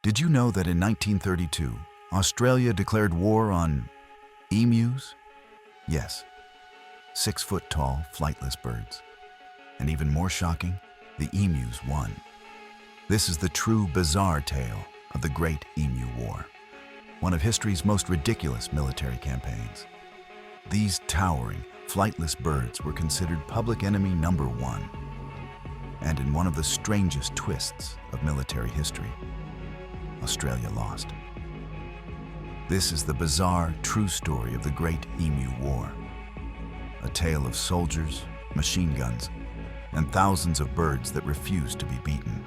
Did you know that in 1932, Australia declared war on emus? Yes, 6-foot-tall, flightless birds. And even more shocking, the emus won. This is the true bizarre tale of the Great Emu War, one of history's most ridiculous military campaigns. These towering, flightless birds were considered public enemy number one. And in one of the strangest twists of military history, Australia lost. This is the bizarre, true story of the Great Emu War, a tale of soldiers, machine guns, and thousands of birds that refused to be beaten.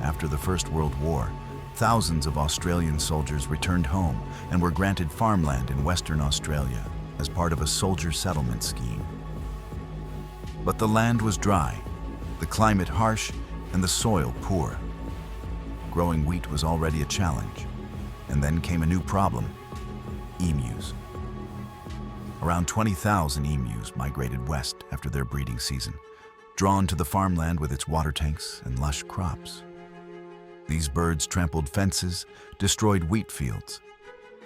After the First World War, thousands of Australian soldiers returned home and were granted farmland in Western Australia as part of a soldier settlement scheme. But the land was dry, the climate harsh, and the soil poor. Growing wheat was already a challenge, and then came a new problem: emus. Around 20,000 emus migrated west after their breeding season, drawn to the farmland with its water tanks and lush crops. These birds trampled fences, destroyed wheat fields,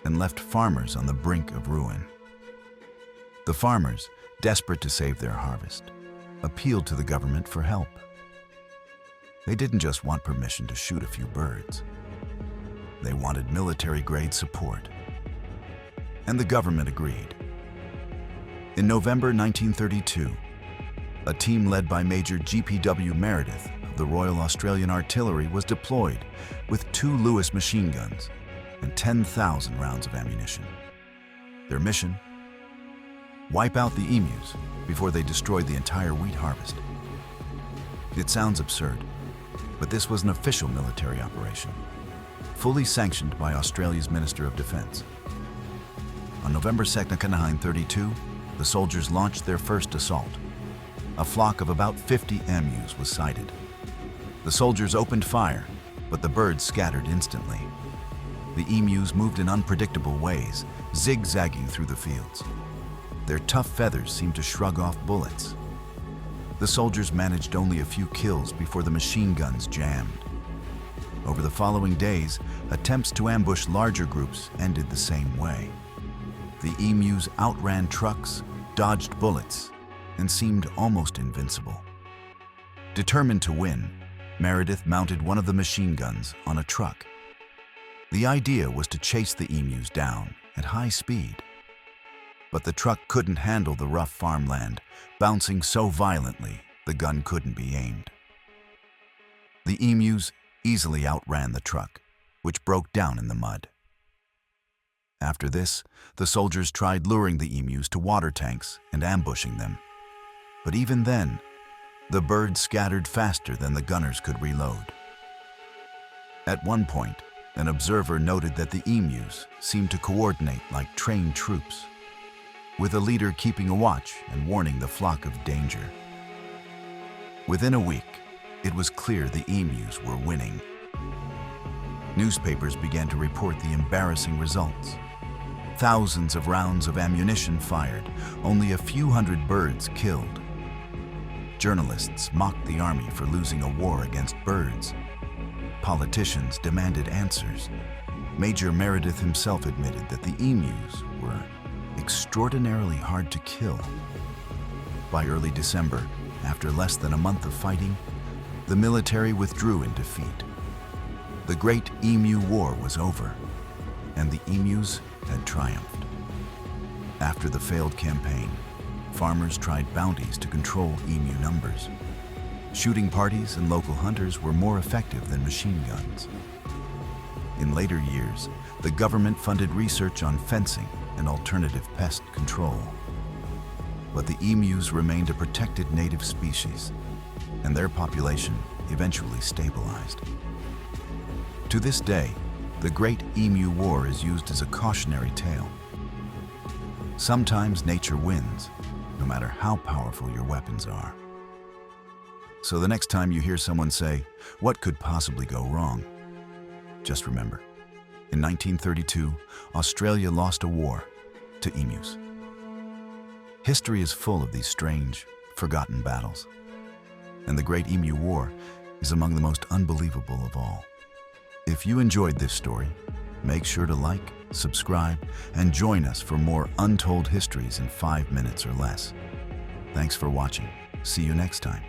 and left farmers on the brink of ruin. The farmers, desperate to save their harvest, appealed to the government for help. They didn't just want permission to shoot a few birds. They wanted military-grade support. And the government agreed. In November 1932, a team led by Major G.P.W. Meredith of the Royal Australian Artillery was deployed with 2 Lewis machine guns and 10,000 rounds of ammunition. Their mission? Wipe out the emus before they destroyed the entire wheat harvest. It sounds absurd, but this was an official military operation, fully sanctioned by Australia's Minister of Defence. On November 2, 1932, the soldiers launched their first assault. A flock of about 50 emus was sighted. The soldiers opened fire, but the birds scattered instantly. The emus moved in unpredictable ways, zigzagging through the fields. Their tough feathers seemed to shrug off bullets. The soldiers managed only a few kills before the machine guns jammed. Over the following days, attempts to ambush larger groups ended the same way. The emus outran trucks, dodged bullets, and seemed almost invincible. Determined to win, Meredith mounted one of the machine guns on a truck. The idea was to chase the emus down at high speed. But the truck couldn't handle the rough farmland, bouncing so violently the gun couldn't be aimed. The emus easily outran the truck, which broke down in the mud. After this, the soldiers tried luring the emus to water tanks and ambushing them. But even then, the birds scattered faster than the gunners could reload. At one point, an observer noted that the emus seemed to coordinate like trained troops, with a leader keeping a watch and warning the flock of danger. Within a week, it was clear the emus were winning. Newspapers began to report the embarrassing results. Thousands of rounds of ammunition fired, only a few hundred birds killed. Journalists mocked the army for losing a war against birds. Politicians demanded answers. Major Meredith himself admitted that the emus were extraordinarily hard to kill. By early December, after less than a month of fighting, the military withdrew in defeat. The Great Emu War was over, and the emus had triumphed. After the failed campaign, farmers tried bounties to control emu numbers. Shooting parties and local hunters were more effective than machine guns. In later years, the government funded research on fencing and alternative pest control. But the emus remained a protected native species, and their population eventually stabilized. To this day, the Great Emu War is used as a cautionary tale. Sometimes nature wins, no matter how powerful your weapons are. So the next time you hear someone say, "What could possibly go wrong?" just remember, in 1932, Australia lost a war to emus. History is full of these strange, forgotten battles. And the Great Emu War is among the most unbelievable of all. If you enjoyed this story, make sure to like, subscribe, and join us for more untold histories in 5 minutes or less. Thanks for watching. See you next time.